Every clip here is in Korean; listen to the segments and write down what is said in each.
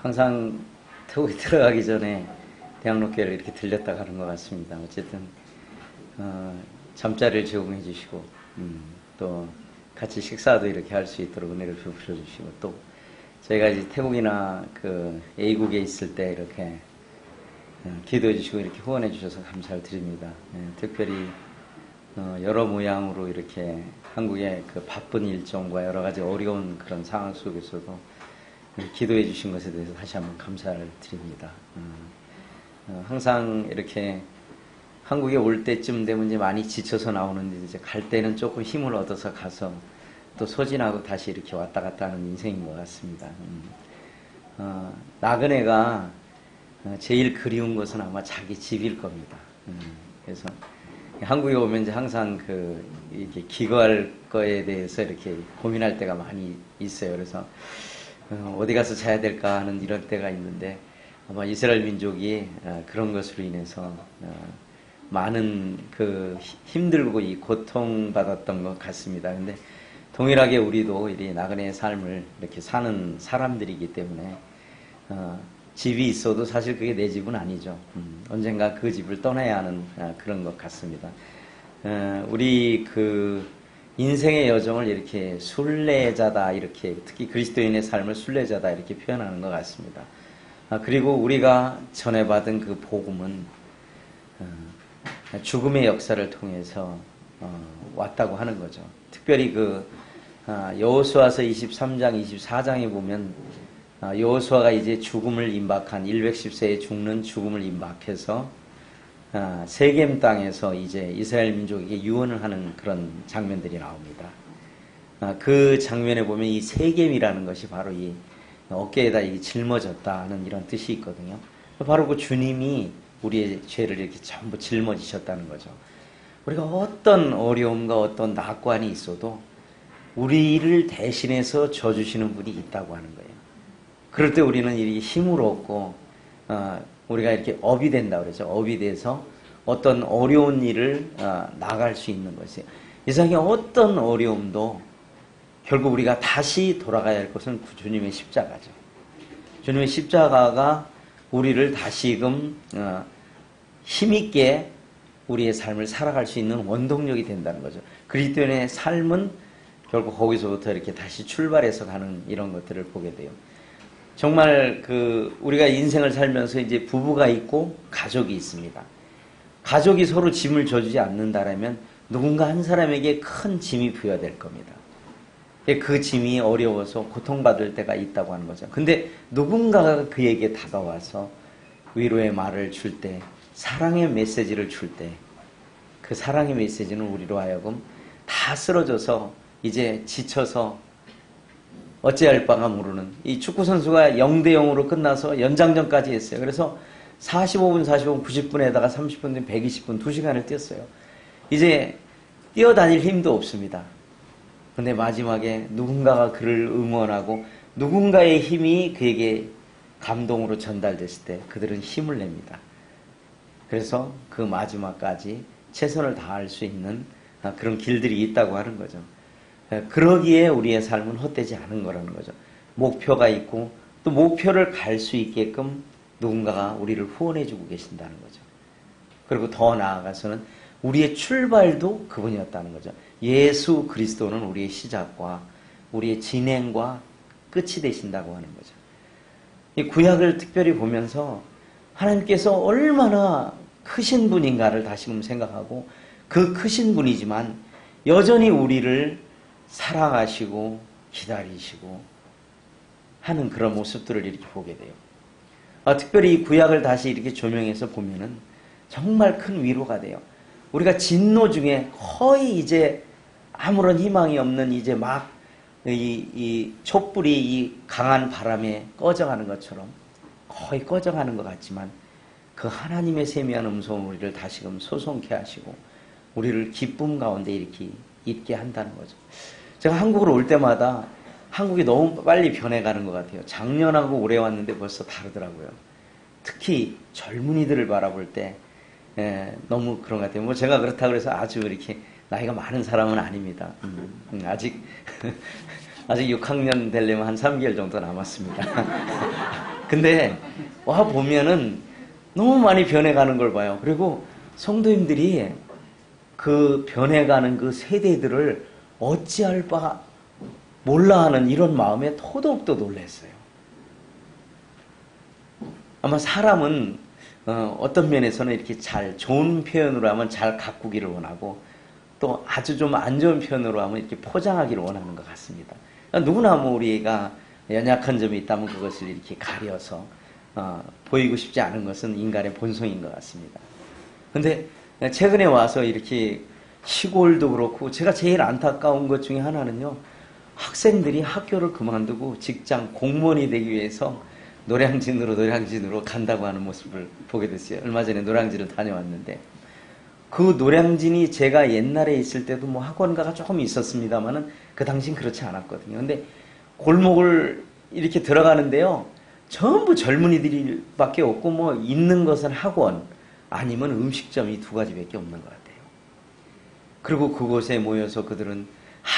항상 태국에 들어가기 전에 대학로교회를 이렇게 들렸다 가는 것 같습니다. 어쨌든 잠자리를 제공해 주시고 또 같이 식사도 이렇게 할 수 있도록 은혜를 베풀어 주시고, 또 저희가 이제 태국이나 그 A국에 있을 때 이렇게 기도해 주시고 이렇게 후원해 주셔서 감사를 드립니다. 특별히 여러 모양으로 이렇게 한국의 그 바쁜 일정과 여러 가지 어려운 그런 상황 속에서도 기도해 주신 것에 대해서 다시 한번 감사를 드립니다. 항상 이렇게 한국에 올 때쯤 되면 이제 많이 지쳐서 나오는데, 이제 갈 때는 조금 힘을 얻어서 가서 또 소진하고 다시 이렇게 왔다 갔다 하는 인생인 것 같습니다. 나그네가 제일 그리운 것은 아마 자기 집일 겁니다. 그래서 한국에 오면 이제 항상 이렇게 기거할 거에 대해서 이렇게 고민할 때가 많이 있어요. 그래서 어디 가서 자야 될까 하는 이런 때가 있는데, 아마 이스라엘 민족이 그런 것으로 인해서 많은 힘들고 이 고통받았던 것 같습니다. 근데 동일하게 우리도 이 나그네의 삶을 이렇게 사는 사람들이기 때문에 집이 있어도 사실 그게 내 집은 아니죠. 언젠가 그 집을 떠나야 하는 그런 것 같습니다. 우리 인생의 여정을 이렇게 순례자다, 이렇게 특히 그리스도인의 삶을 순례자다 이렇게 표현하는 것 같습니다. 그리고 우리가 전해받은 그 복음은 죽음의 역사를 통해서 왔다고 하는 거죠. 특별히 여호수아서 23장, 24장에 보면 여호수아가 이제 죽음을 임박한 110세에 죽는 죽음을 임박해서 세겜 땅에서 이제 이스라엘 민족에게 유언을 하는 그런 장면들이 나옵니다. 그 장면에 보면 이 세겜이라는 것이 바로 이 어깨에다 짊어졌다는 이런 뜻이 있거든요. 바로 그 주님이 우리의 죄를 이렇게 전부 짊어지셨다는 거죠. 우리가 어떤 어려움과 어떤 낙관이 있어도 우리를 대신해서 져주시는 분이 있다고 하는 거예요. 그럴 때 우리는 이렇게 힘을 얻고 우리가 이렇게 업이 된다 그러죠. 업이 돼서 어떤 어려운 일을 나갈 수 있는 것이에요. 이 세상의 어떤 어려움도 결국 우리가 다시 돌아가야 할 것은 주님의 십자가죠. 주님의 십자가가 우리를 다시금 힘있게 우리의 삶을 살아갈 수 있는 원동력이 된다는 거죠. 그리스도인의 삶은 결국 거기서부터 이렇게 다시 출발해서 가는 이런 것들을 보게 돼요. 정말 우리가 인생을 살면서 이제 부부가 있고 가족이 있습니다. 가족이 서로 짐을 져주지 않는다라면 누군가 한 사람에게 큰 짐이 부여될 겁니다. 그 짐이 어려워서 고통받을 때가 있다고 하는 거죠. 근데 누군가가 그에게 다가와서 위로의 말을 줄 때, 사랑의 메시지를 줄 때, 그 사랑의 메시지는 우리로 하여금 다 쓰러져서 이제 지쳐서 어찌할 바가 모르는, 이 축구선수가 0대0으로 끝나서 연장전까지 했어요. 그래서 45분, 90분에다가 30분, 120분, 2시간을 뛰었어요. 이제 뛰어다닐 힘도 없습니다. 근데 마지막에 누군가가 그를 응원하고 누군가의 힘이 그에게 감동으로 전달됐을 때 그들은 힘을 냅니다. 그래서 그 마지막까지 최선을 다할 수 있는 그런 길들이 있다고 하는 거죠. 그러기에 우리의 삶은 헛되지 않은 거라는 거죠. 목표가 있고 또 목표를 갈 수 있게끔 누군가가 우리를 후원해주고 계신다는 거죠. 그리고 더 나아가서는 우리의 출발도 그분이었다는 거죠. 예수 그리스도는 우리의 시작과 우리의 진행과 끝이 되신다고 하는 거죠. 이 구약을 특별히 보면서 하나님께서 얼마나 크신 분인가를 다시금 생각하고, 그 크신 분이지만 여전히 우리를 사랑하시고 기다리시고 하는 그런 모습들을 이렇게 보게 돼요. 특별히 이 구약을 다시 이렇게 조명해서 보면은 정말 큰 위로가 돼요. 우리가 진노 중에 거의 이제 아무런 희망이 없는, 이제 막 이 촛불이 이 강한 바람에 꺼져가는 것처럼 거의 꺼져가는 것 같지만, 그 하나님의 세미한 음성은 우리를 다시금 소송케 하시고 우리를 기쁨 가운데 이렇게 있게 한다는 거죠. 제가 한국으로 올 때마다 한국이 너무 빨리 변해가는 것 같아요. 작년하고 올해 왔는데 벌써 다르더라고요. 특히 젊은이들을 바라볼 때 너무 그런 것 같아요. 제가 그렇다고 해서 아주 이렇게 나이가 많은 사람은 아닙니다. 아직 아직 6학년 되려면 한 3개월 정도 남았습니다. 근데 와 보면은 너무 많이 변해가는 걸 봐요. 그리고 성도님들이 그 변해가는 그 세대들을 어찌할 바 몰라 하는 이런 마음에 더더욱더 놀랐어요. 아마 사람은 어떤 면에서는 이렇게 좋은 표현으로 하면 잘 가꾸기를 원하고 또 아주 좀 안 좋은 표현으로 하면 이렇게 포장하기를 원하는 것 같습니다. 누구나 뭐 우리가 연약한 점이 있다면 그것을 이렇게 가려서 보이고 싶지 않은 것은 인간의 본성인 것 같습니다. 근데 최근에 와서 이렇게 시골도 그렇고 제가 제일 안타까운 것 중에 하나는요. 학생들이 학교를 그만두고 직장 공무원이 되기 위해서 노량진으로 간다고 하는 모습을 보게 됐어요. 얼마 전에 노량진을 다녀왔는데 그 노량진이 제가 옛날에 있을 때도 뭐 학원가가 조금 있었습니다만은 그 당시엔 그렇지 않았거든요. 근데 골목을 이렇게 들어가는데요. 전부 젊은이들밖에 없고 뭐 있는 것은 학원 아니면 음식점 이 두 가지밖에 없는 것 같아요. 그리고 그곳에 모여서 그들은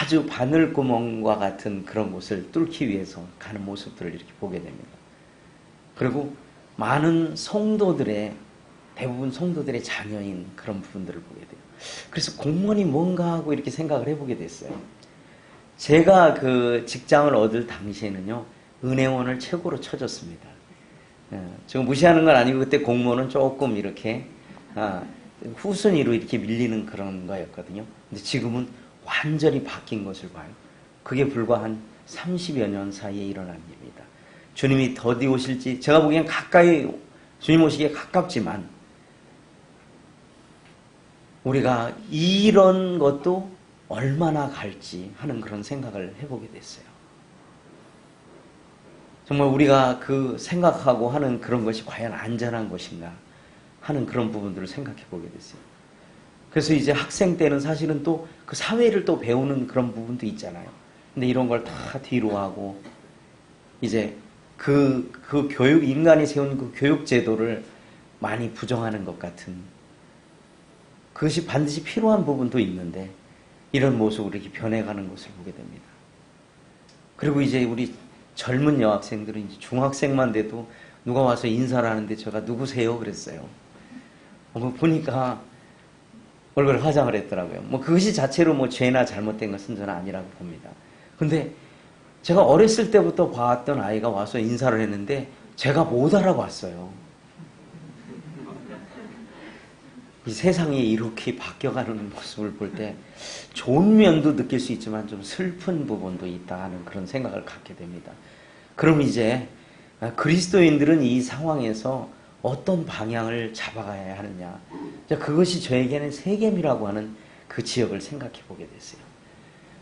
아주 바늘구멍과 같은 그런 곳을 뚫기 위해서 가는 모습들을 이렇게 보게 됩니다. 그리고 많은 대부분 성도들의 자녀인 그런 부분들을 보게 돼요. 그래서 공무원이 뭔가 하고 이렇게 생각을 해보게 됐어요. 제가 그 직장을 얻을 당시에는요, 은행원을 최고로 쳐줬습니다. 지금 무시하는 건 아니고 그때 공무원은 조금 이렇게 후순위로 이렇게 밀리는 그런 거였거든요. 근데 지금은 완전히 바뀐 것을 봐요. 그게 불과 한 30여 년 사이에 일어난 일입니다. 주님이 더디 오실지 제가 보기엔 가까이 주님 오시기에 가깝지만 우리가 이런 것도 얼마나 갈지 하는 그런 생각을 해보게 됐어요. 정말 우리가 그 생각하고 하는 그런 것이 과연 안전한 것인가 하는 그런 부분들을 생각해 보게 됐어요. 그래서 이제 학생 때는 사실은 또 그 사회를 또 배우는 그런 부분도 있잖아요. 근데 이런 걸 다 뒤로 하고 이제 그 교육, 인간이 세운 그 교육 제도를 많이 부정하는 것 같은 그것이 반드시 필요한 부분도 있는데 이런 모습으로 이렇게 변해가는 것을 보게 됩니다. 그리고 이제 우리 젊은 여학생들은 이제 중학생만 돼도 누가 와서 인사를 하는데 제가 누구세요? 그랬어요. 보니까 얼굴에 화장을 했더라고요. 뭐 그것이 자체로 뭐 죄나 잘못된 것은 저는 아니라고 봅니다. 근데 제가 어렸을 때부터 봤던 아이가 와서 인사를 했는데 제가 못 알아봤어요. 이 세상이 이렇게 바뀌어가는 모습을 볼 때 좋은 면도 느낄 수 있지만 좀 슬픈 부분도 있다 하는 그런 생각을 갖게 됩니다. 그럼 이제 그리스도인들은 이 상황에서 어떤 방향을 잡아가야 하느냐. 그것이 저에게는 세겜이라고 하는 그 지역을 생각해 보게 됐어요.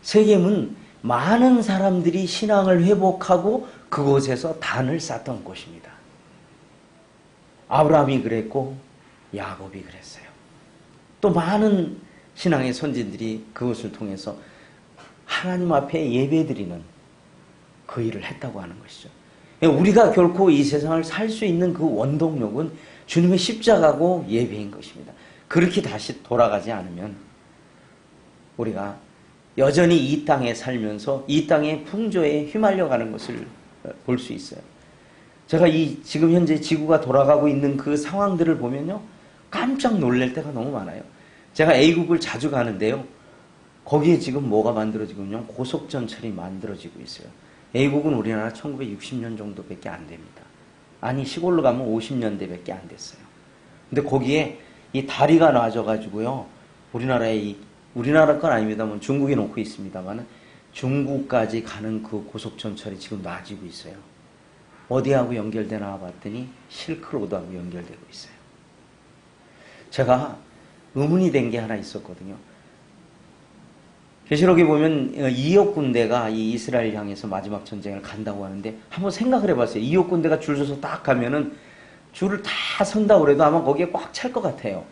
세겜은 많은 사람들이 신앙을 회복하고 그곳에서 단을 쌓던 곳입니다. 아브라함이 그랬고 야곱이 그랬어요. 또 많은 신앙의 선진들이 그것을 통해서 하나님 앞에 예배드리는 그 일을 했다고 하는 것이죠. 우리가 결코 이 세상을 살 수 있는 그 원동력은 주님의 십자가고 예배인 것입니다. 그렇게 다시 돌아가지 않으면 우리가 여전히 이 땅에 살면서 이 땅의 풍조에 휘말려가는 것을 볼 수 있어요. 제가 지금 현재 지구가 돌아가고 있는 그 상황들을 보면요, 깜짝 놀랄 때가 너무 많아요. 제가 A국을 자주 가는데요, 거기에 지금 뭐가 만들어지고 있냐면 고속전철이 만들어지고 있어요. A국은 우리나라 1960년 정도밖에 안 됩니다. 아니 시골로 가면 50년대밖에 안 됐어요. 근데 거기에 이 다리가 놔져가지고요, 우리나라 건 아닙니다만 중국에 놓고 있습니다만 중국까지 가는 그 고속전철이 지금 놔지고 있어요. 어디하고 연결되나 봤더니 실크로드하고 연결되고 있어요. 제가 의문이 된 게 하나 있었거든요. 계시록에 보면 2억 군대가 이 이스라엘 향해서 마지막 전쟁을 간다고 하는데 한번 생각을 해봤어요. 2억 군대가 줄 서서 딱 가면은 줄을 다 선다고 그래도 아마 거기에 꽉 찰 것 같아요.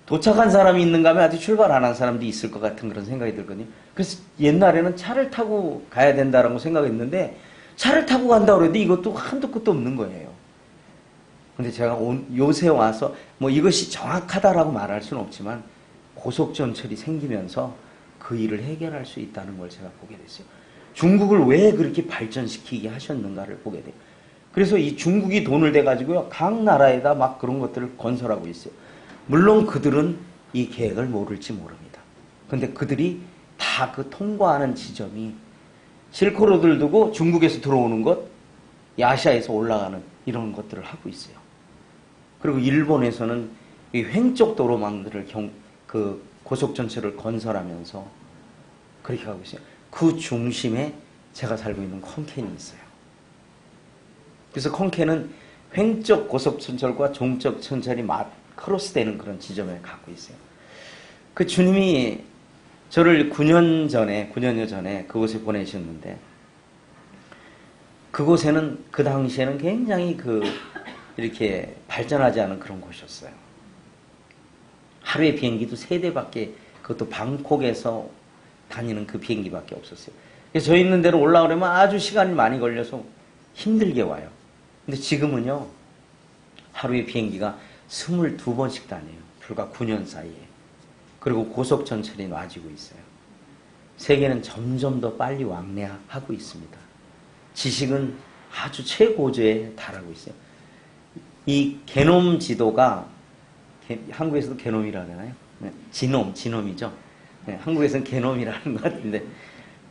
도착한 사람이 있는가 하면 아직 출발 안 한 사람도 있을 것 같은 그런 생각이 들거든요. 그래서 옛날에는 차를 타고 가야 된다라고 생각했는데 차를 타고 간다고 그래도 이것도 한도 끝도 없는 거예요. 근데 제가 요새 와서 뭐 이것이 정확하다라고 말할 수는 없지만 고속전철이 생기면서 그 일을 해결할 수 있다는 걸 제가 보게 됐어요. 중국을 왜 그렇게 발전시키게 하셨는가를 보게 돼요. 그래서 이 중국이 돈을 대가지고요, 각 나라에다 막 그런 것들을 건설하고 있어요. 물론 그들은 이 계획을 모를지 모릅니다. 근데 그들이 다 그 통과하는 지점이 실크로드를 두고 중국에서 들어오는 것, 아시아에서 올라가는 이런 것들을 하고 있어요. 그리고 일본에서는 이 횡적 도로망들을 그 고속전철을 건설하면서 그렇게 하고 있어요. 그 중심에 제가 살고 있는 콩켄이 있어요. 그래서 콩켄은 횡적 고속전철과 종적 전철이 크로스되는 그런 지점에 갖고 있어요. 그 주님이 저를 9년여 전에 그곳에 보내셨는데, 그곳에는 그 당시에는 굉장히 이렇게 발전하지 않은 그런 곳이었어요. 하루에 비행기도 3대밖에, 그것도 방콕에서 다니는 그 비행기밖에 없었어요. 그래서 저 있는 데로 올라오려면 아주 시간이 많이 걸려서 힘들게 와요. 근데 지금은요, 하루에 비행기가 22번씩 다녀요. 불과 9년 사이에. 그리고 고속전철이 놔지고 있어요. 세계는 점점 더 빨리 왕래하고 있습니다. 지식은 아주 최고조에 달하고 있어요. 이 게놈 지도가, 한국에서도 게놈이라고 하나요? 네, 지놈이죠. 네, 한국에서는 게놈이라는 것 같은데,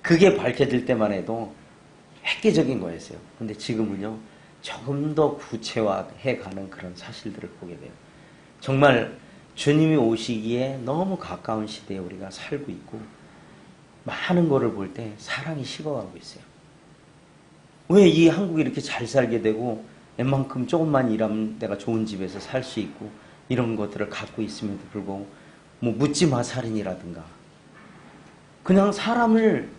그게 밝혀질 때만 해도 획기적인 거였어요. 근데 지금은요, 조금 더 구체화해가는 그런 사실들을 보게 돼요. 정말 주님이 오시기에 너무 가까운 시대에 우리가 살고 있고, 많은 거를 볼 때 사랑이 식어가고 있어요. 왜 이 한국이 이렇게 잘 살게 되고, 웬만큼 조금만 일하면 내가 좋은 집에서 살 수 있고, 이런 것들을 갖고 있음에도 불구하고, 뭐 묻지마 살인이라든가, 그냥 사람을,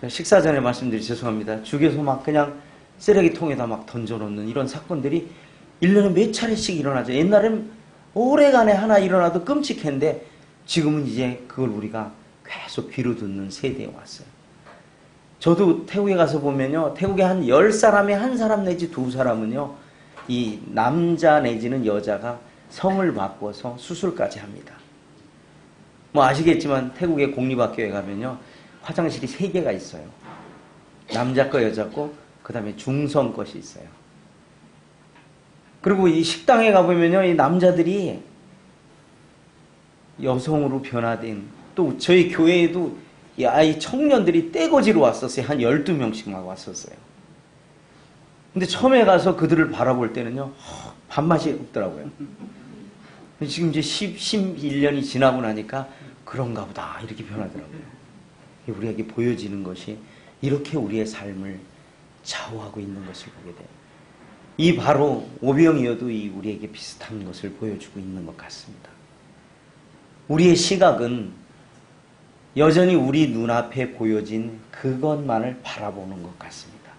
식사 전에 말씀드리 죄송합니다. 죽여서 막 그냥 쓰레기통에다 막 던져놓는 이런 사건들이 1년에 몇 차례씩 일어나죠. 옛날에는 오래간에 하나 일어나도 끔찍했는데, 지금은 이제 그걸 우리가 계속 귀로 듣는 세대에 왔어요. 저도 태국에 가서 보면요, 태국에 한 10사람에 한 사람 내지 2사람은요, 이 남자 내지는 여자가 성을 바꿔서 수술까지 합니다. 뭐 아시겠지만 태국의 공립학교에 가면요, 화장실이 3개가 있어요. 남자 거, 여자 거, 그 다음에 중성 것이 있어요. 그리고 이 식당에 가보면요, 이 남자들이 여성으로 변화된, 또 저희 교회에도 이 아이 청년들이 떼거지로 왔었어요. 한 12명씩 막 왔었어요. 근데 처음에 가서 그들을 바라볼 때는요, 밥맛이 없더라고요. 지금 이제 11년이 지나고 나니까 그런가 보다 이렇게 변하더라고요. 우리에게 보여지는 것이 이렇게 우리의 삶을 좌우하고 있는 것을 보게 돼요. 이 바로 오병이어도 이 우리에게 비슷한 것을 보여주고 있는 것 같습니다. 우리의 시각은 여전히 우리 눈앞에 보여진 그것만을 바라보는 것 같습니다.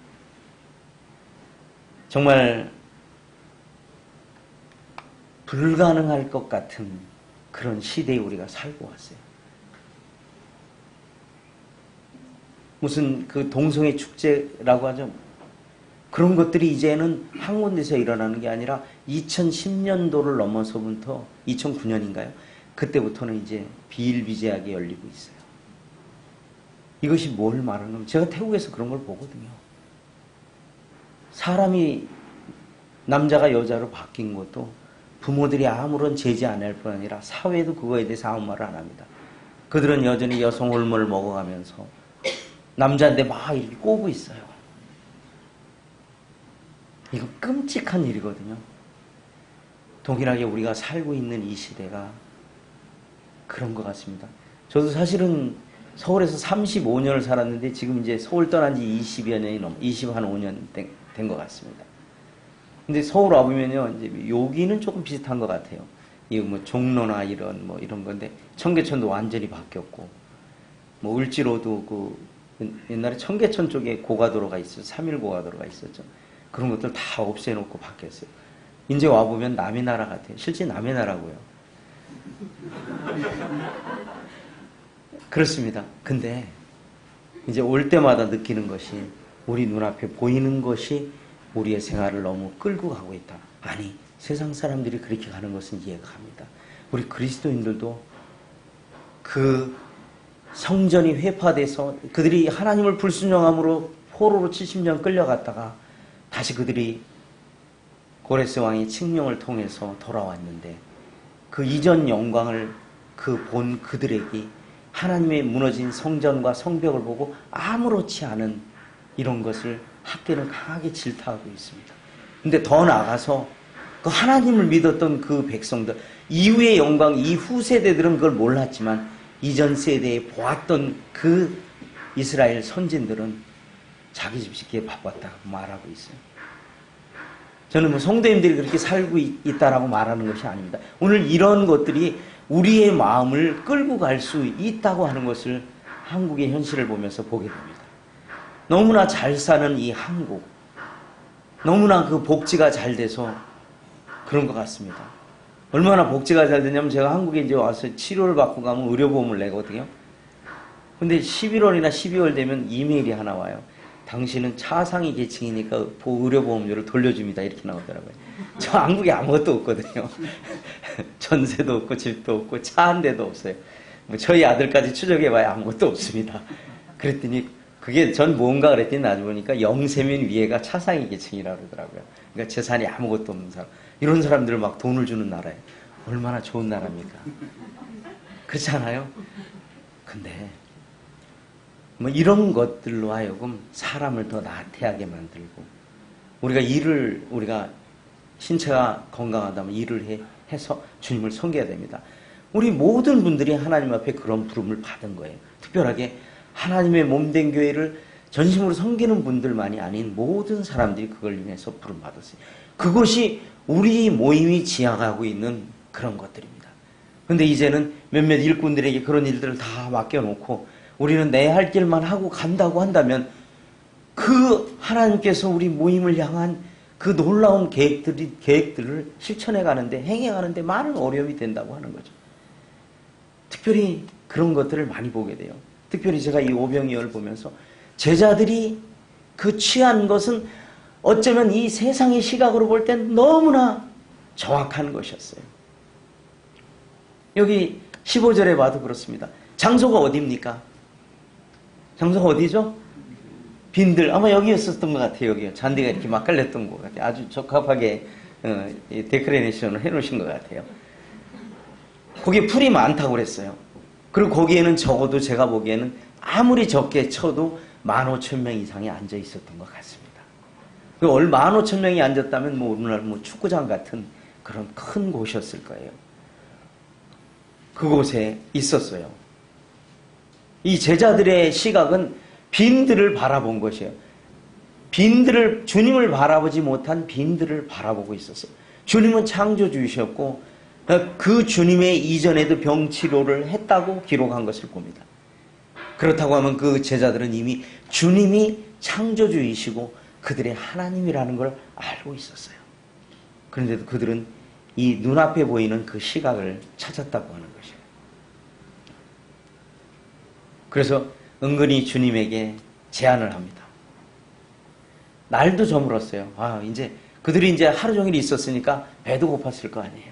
정말 불가능할 것 같은 그런 시대에 우리가 살고 왔어요. 무슨 그 동성애 축제라고 하죠. 그런 것들이 이제는 한 군데서 일어나는 게 아니라 2010년도를 넘어서부터 2009년인가요? 그때부터는 이제 비일비재하게 열리고 있어요. 이것이 뭘 말하는 겁니까? 제가 태국에서 그런 걸 보거든요. 사람이 남자가 여자로 바뀐 것도 부모들이 아무런 제재 안 할 뿐 아니라 사회도 그거에 대해서 아무 말을 안 합니다. 그들은 여전히 여성 호르몬을 먹어가면서 남자인데 막 이렇게 꼬고 있어요. 이거 끔찍한 일이거든요. 동일하게 우리가 살고 있는 이 시대가 그런 것 같습니다. 저도 사실은 서울에서 35년을 살았는데 지금 이제 서울 떠난 지 20여 년이 25년 된 것 같습니다. 근데 서울 와보면요, 이제 여기는 조금 비슷한 것 같아요. 이거 뭐 종로나 이런 건데, 청계천도 완전히 바뀌었고, 뭐 을지로도 옛날에 청계천 쪽에 고가도로가 있었죠. 3일 고가도로가 있었죠. 그런 것들 다 없애놓고 바뀌었어요. 이제 와보면 남의 나라 같아요. 실제 남의 나라고요. 그렇습니다. 근데 이제 올 때마다 느끼는 것이 우리 눈앞에 보이는 것이 우리의 생활을 너무 끌고 가고 있다. 아니, 세상 사람들이 그렇게 가는 것은 이해가 갑니다. 우리 그리스도인들도 그 성전이 회파돼서 그들이 하나님을 불순종함으로 포로로 70년 끌려갔다가 다시 그들이 고레스 왕의 칙령을 통해서 돌아왔는데 그 이전 영광을 본 그들에게 하나님의 무너진 성전과 성벽을 보고 아무렇지 않은 이런 것을 학계는 강하게 질타하고 있습니다. 근데 더 나아가서 그 하나님을 믿었던 그 백성들, 이후의 영광, 이후 세대들은 그걸 몰랐지만 이전 세대에 보았던 그 이스라엘 선진들은 자기 집 짓기에 바빴다고 말하고 있어요. 저는 뭐 성도님들이 그렇게 살고 있다라고 말하는 것이 아닙니다. 오늘 이런 것들이 우리의 마음을 끌고 갈 수 있다고 하는 것을 한국의 현실을 보면서 보게 됩니다. 너무나 잘 사는 이 한국, 너무나 그 복지가 잘 돼서 그런 것 같습니다. 얼마나 복지가 잘 되냐면 제가 한국에 이제 와서 치료를 받고 가면 의료보험을 내거든요. 근데 11월이나 12월 되면 이메일이 하나 와요. 당신은 차상위 계층이니까 의료보험료를 돌려줍니다. 이렇게 나오더라고요. 저 한국에 아무것도 없거든요. 전세도 없고 집도 없고 차 한 대도 없어요. 뭐 저희 아들까지 추적해봐야 아무것도 없습니다. 그랬더니 그게 전 뭔가 그랬더니 나중에 보니까 영세민 위에가 차상위 계층이라고 그러더라고요. 그러니까 재산이 아무것도 없는 사람. 이런 사람들을 막 돈을 주는 나라예요. 얼마나 좋은 나라입니까? 그렇지 않아요? 근데 뭐 이런 것들로 하여금 사람을 더 나태하게 만들고 우리가 신체가 건강하다면 일을 해서 주님을 섬겨야 됩니다. 우리 모든 분들이 하나님 앞에 그런 부름을 받은 거예요. 특별하게 하나님의 몸된 교회를 전심으로 섬기는 분들만이 아닌 모든 사람들이 그걸 인해서 부름 받았어요. 그것이 우리 모임이 지향하고 있는 그런 것들입니다. 그런데 이제는 몇몇 일꾼들에게 그런 일들을 다 맡겨놓고 우리는 내 할 길만 하고 간다고 한다면 그 하나님께서 우리 모임을 향한 그 놀라운 계획들을 실천해 가는데, 행해가는데 많은 어려움이 된다고 하는 거죠. 특별히 그런 것들을 많이 보게 돼요. 특별히 제가 이 오병이어를 보면서 제자들이 그 취한 것은 어쩌면 이 세상의 시각으로 볼 땐 너무나 정확한 것이었어요. 여기 15절에 봐도 그렇습니다. 장소가 어디입니까? 장소가 어디죠? 빈들. 아마 여기였었던 것 같아요. 여기요. 잔디가 이렇게 막 깔렸던 것 같아요. 아주 적합하게 데코레이션을 해놓으신 것 같아요. 거기에 풀이 많다고 그랬어요. 그리고 거기에는 적어도 제가 보기에는 아무리 적게 쳐도 15,000명 이상이 앉아 있었던 것 같습니다. 15,000명이 앉았다면 오늘날 축구장 같은 그런 큰 곳이었을 거예요. 그곳에 있었어요. 이 제자들의 시각은 빈들을 바라본 것이에요. 주님을 바라보지 못한 빈들을 바라보고 있었어요. 주님은 창조주이셨고 그 주님의 이전에도 병치료를 했다고 기록한 것을 봅니다. 그렇다고 하면 그 제자들은 이미 주님이 창조주이시고 그들의 하나님이라는 걸 알고 있었어요. 그런데도 그들은 이 눈앞에 보이는 그 시각을 찾았다고 하는 것이에요. 그래서 은근히 주님에게 제안을 합니다. 날도 저물었어요. 그들이 이제 하루 종일 있었으니까 배도 고팠을 거 아니에요.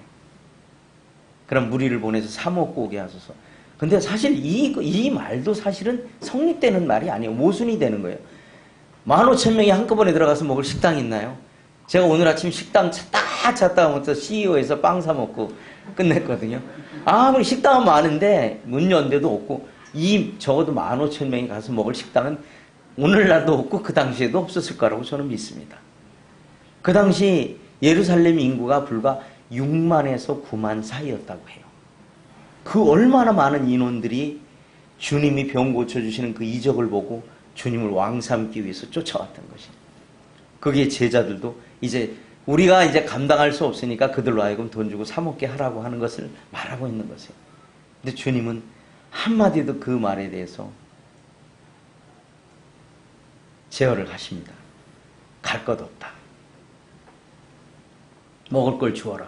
그럼 무리를 보내서 사 먹고 오게 하소서. 근데 사실 이 말도 사실은 성립되는 말이 아니에요. 모순이 되는 거예요. 15,000명이 한꺼번에 들어가서 먹을 식당이 있나요? 제가 오늘 아침 식당 찾다가 먼저 CEO에서 빵 사 먹고 끝냈거든요. 아무리 식당은 많은데 문 연데도 없고 적어도 15,000명이 가서 먹을 식당은 오늘날도 없고 그 당시에도 없었을 거라고 저는 믿습니다. 그 당시 예루살렘 인구가 불과 6만에서 9만 사이였다고 해요. 그 얼마나 많은 인원들이 주님이 병 고쳐주시는 그 이적을 보고 주님을 왕 삼기 위해서 쫓아왔던 것이죠. 거기에 제자들도 우리가 감당할 수 없으니까 그들로 하여금 돈 주고 사 먹게 하라고 하는 것을 말하고 있는 것이에요. 근데 주님은 한마디도 그 말에 대해서 제어를 하십니다. 갈 것 없다. 먹을 걸 주어라.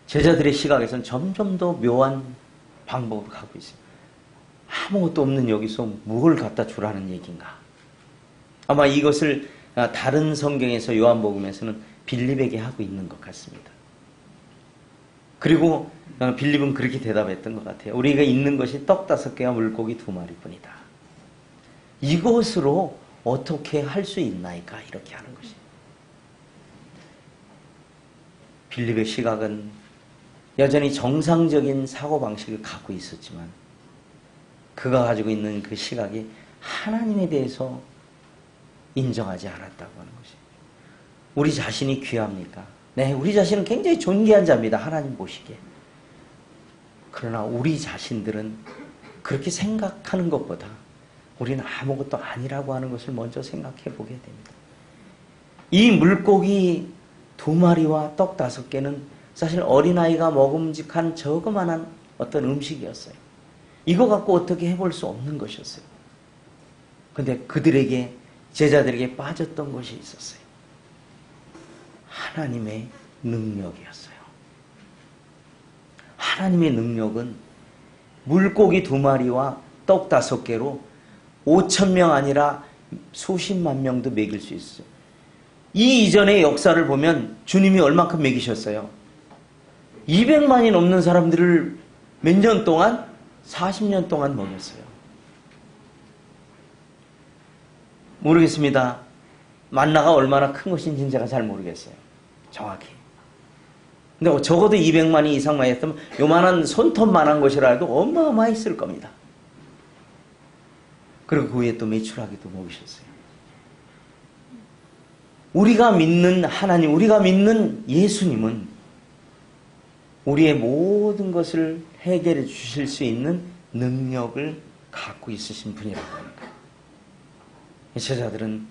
제자들의 시각에서는 점점 더 묘한 방법으로 가고 있어요. 아무것도 없는 여기서 뭘 갖다 주라는 얘기인가. 아마 이것을 다른 성경에서 요한복음에서는 빌립에게 하고 있는 것 같습니다. 그리고 빌립은 그렇게 대답했던 것 같아요. 우리가 있는 것이 떡 5개와 물고기 2마리뿐이다. 이것으로 어떻게 할 수 있나이까? 이렇게 하는 것이. 빌립의 시각은 여전히 정상적인 사고방식을 갖고 있었지만 그가 가지고 있는 그 시각이 하나님에 대해서 인정하지 않았다고 하는 것이. 우리 자신이 귀합니까? 네, 우리 자신은 굉장히 존귀한 자입니다. 하나님 보시기에. 그러나 우리 자신들은 그렇게 생각하는 것보다 우리는 아무것도 아니라고 하는 것을 먼저 생각해 보게 됩니다. 이 물고기 2마리와 떡 5개는 사실 어린아이가 먹음직한 저거만한 어떤 음식이었어요. 이거 갖고 어떻게 해볼 수 없는 것이었어요. 근데 그들에게, 제자들에게 빠졌던 것이 있었어요. 하나님의 능력이었어요. 하나님의 능력은 물고기 2마리와 떡 5개로 5,000명 아니라 수십만 명도 먹일 수 있어요. 이 이전의 역사를 보면 주님이 얼마큼 먹이셨어요? 200만이 넘는 사람들을 몇 년 동안? 40년 동안 먹였어요. 모르겠습니다. 만나가 얼마나 큰 것인지는 제가 잘 모르겠어요. 정확히. 근데 적어도 200만이 이상만 했으면 요만한 손톱만한 것이라도 어마어마했을 겁니다. 그리고 그 후에 또 메추라기도 먹이셨어요. 우리가 믿는 하나님, 우리가 믿는 예수님은 우리의 모든 것을 해결해 주실 수 있는 능력을 갖고 있으신 분이라고 합니다. 제자들은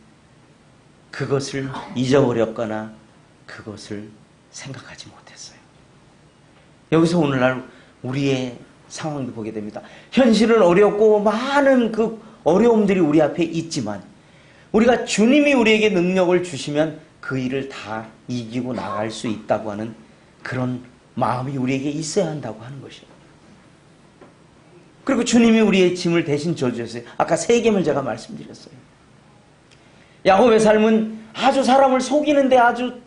그것을 잊어버렸거나 그것을 생각하지 못했어요. 여기서 오늘날 우리의 상황도 보게 됩니다. 현실은 어렵고 많은 그 어려움들이 우리 앞에 있지만 우리가 주님이 우리에게 능력을 주시면 그 일을 다 이기고 나갈 수 있다고 하는 그런 마음이 우리에게 있어야 한다고 하는 것이에요. 그리고 주님이 우리의 짐을 대신 져주셨어요. 아까 3개를 제가 말씀드렸어요. 야곱의 삶은 아주 사람을 속이는데 아주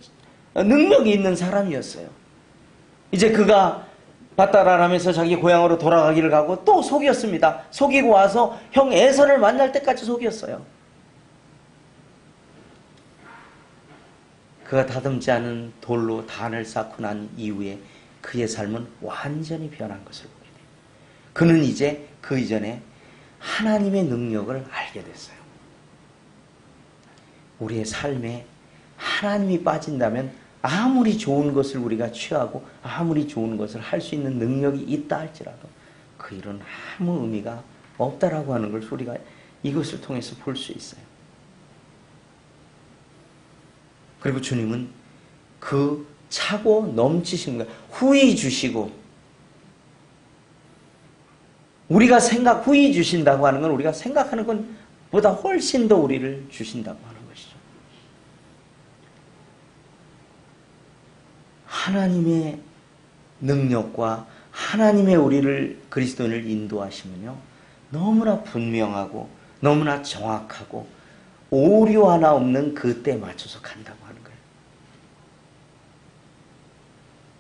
능력이 있는 사람이었어요. 이제 그가 밧다라람에서 자기 고향으로 돌아가기를 가고 또 속였습니다. 속이고 와서 형 에서를 만날 때까지 속였어요. 그가 다듬지 않은 돌로 단을 쌓고 난 이후에 그의 삶은 완전히 변한 것을 보게 돼요. 그는 이제 그 이전에 하나님의 능력을 알게 됐어요. 우리의 삶에 하나님이 빠진다면 아무리 좋은 것을 우리가 취하고 아무리 좋은 것을 할 수 있는 능력이 있다 할지라도 그 일은 아무 의미가 없다라고 하는 걸 우리가 이것을 통해서 볼 수 있어요. 그리고 주님은 그 차고 넘치신 것, 후히 주시고, 우리가 후히 주신다고 하는 건 우리가 생각하는 것보다 훨씬 더 우리를 주신다고 하는 것이죠. 하나님의 능력과 하나님의 우리를 그리스도인을 인도하시면요, 너무나 분명하고 너무나 정확하고 오류 하나 없는 그 때에 맞춰서 간다고 하는 거예요.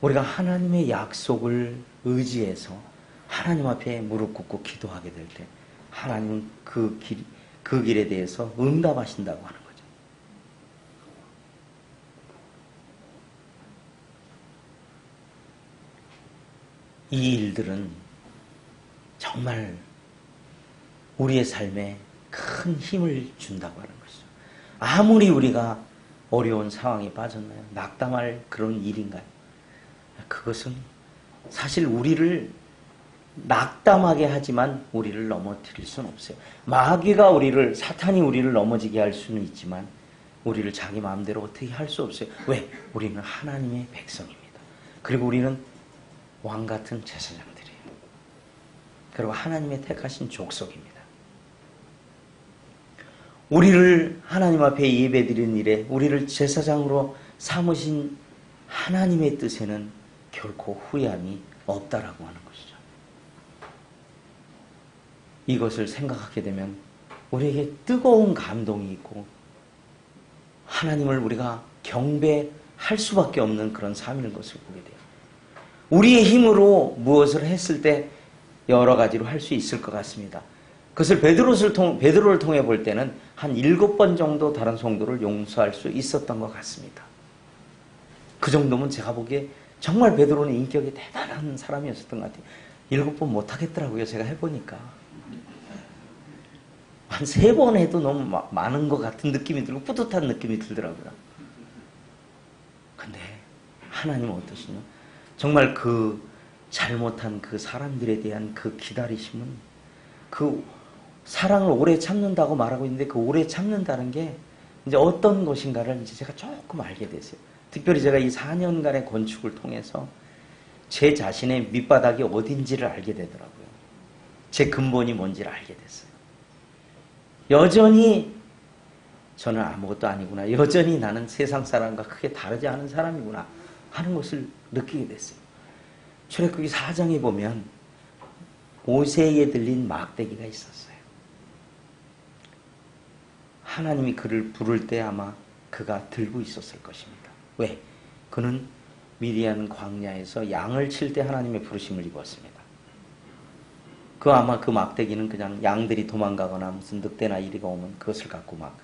우리가 하나님의 약속을 의지해서 하나님 앞에 무릎 꿇고 기도하게 될 때 하나님은 그 길에 대해서 응답하신다고 하는 거죠. 이 일들은 정말 우리의 삶에 큰 힘을 준다고 하는 것이죠. 아무리 우리가 어려운 상황에 빠졌나요? 낙담할 그런 일인가요? 그것은 사실 우리를 낙담하게 하지만 우리를 넘어뜨릴 수는 없어요. 마귀가 사탄이 우리를 넘어지게 할 수는 있지만 우리를 자기 마음대로 어떻게 할 수 없어요. 왜? 우리는 하나님의 백성입니다. 그리고 우리는 왕 같은 제사장들이에요. 그리고 하나님의 택하신 족속입니다. 우리를 하나님 앞에 예배드리는 일에 우리를 제사장으로 삼으신 하나님의 뜻에는 결코 후회함이 없다라고 하는 것이죠. 이것을 생각하게 되면 우리에게 뜨거운 감동이 있고 하나님을 우리가 경배할 수밖에 없는 그런 삶인 것을 보게 돼요. 우리의 힘으로 무엇을 했을 때 여러 가지로 할 수 있을 것 같습니다. 그것을 베드로를 통해 볼 때는 한 7번 정도 다른 성도를 용서할 수 있었던 것 같습니다. 그 정도면 제가 보기에 정말 베드로는 인격이 대단한 사람이었었던 것 같아요. 7번 못하겠더라고요. 제가 해보니까. 한 3번 해도 너무 많은 것 같은 느낌이 들고 뿌듯한 느낌이 들더라고요. 근데 하나님은 어떠시냐? 정말 그 잘못한 그 사람들에 대한 그 기다리심은, 그 사랑을 오래 참는다고 말하고 있는데 그 오래 참는다는 게 이제 어떤 것인가를 이제 제가 조금 알게 됐어요. 특별히 제가 이 4년간의 건축을 통해서 제 자신의 밑바닥이 어딘지를 알게 되더라고요. 제 근본이 뭔지를 알게 됐어요. 여전히 저는 아무것도 아니구나. 여전히 나는 세상 사람과 크게 다르지 않은 사람이구나 하는 것을 느끼게 됐어요. 출애굽기 4장에 보면 모세에게 들린 막대기가 있었어요. 하나님이 그를 부를 때 아마 그가 들고 있었을 것입니다. 왜? 그는 미디안 광야에서 양을 칠 때 하나님의 부르심을 입었습니다. 아마 그 막대기는 그냥 양들이 도망가거나 무슨 늑대나 이리가 오면 그것을 갖고 막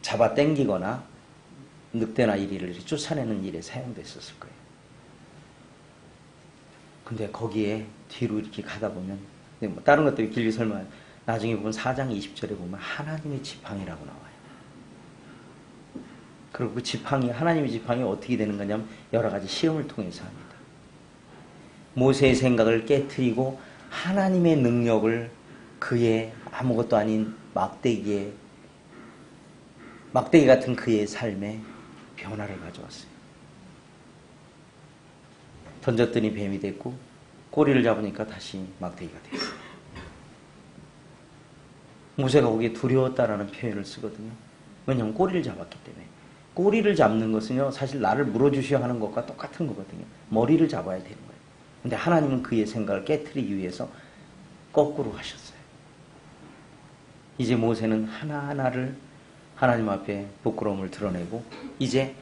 잡아 당기거나 늑대나 이리를 쫓아내는 일에 사용됐었을 거예요. 근데 거기에 뒤로 이렇게 가다 보면 다른 것들이 길게 설명, 나중에 보면 4장 20절에 보면 하나님의 지팡이라고 나와요. 그리고 그 지팡이, 하나님의 지팡이 어떻게 되는 거냐면 여러 가지 시험을 통해서 합니다. 모세의 생각을 깨트리고 하나님의 능력을 그의 아무것도 아닌 막대기 같은 그의 삶에 변화를 가져왔어요. 던졌더니 뱀이 됐고 꼬리를 잡으니까 다시 막대기가 됐어요. 모세가 거기에 두려웠다라는 표현을 쓰거든요. 왜냐하면 꼬리를 잡았기 때문에. 꼬리를 잡는 것은요, 사실 나를 물어주셔야 하는 것과 똑같은 거거든요. 머리를 잡아야 되는 거예요. 근데 하나님은 그의 생각을 깨트리기 위해서 거꾸로 하셨어요. 이제 모세는 하나하나를 하나님 앞에 부끄러움을 드러내고 이제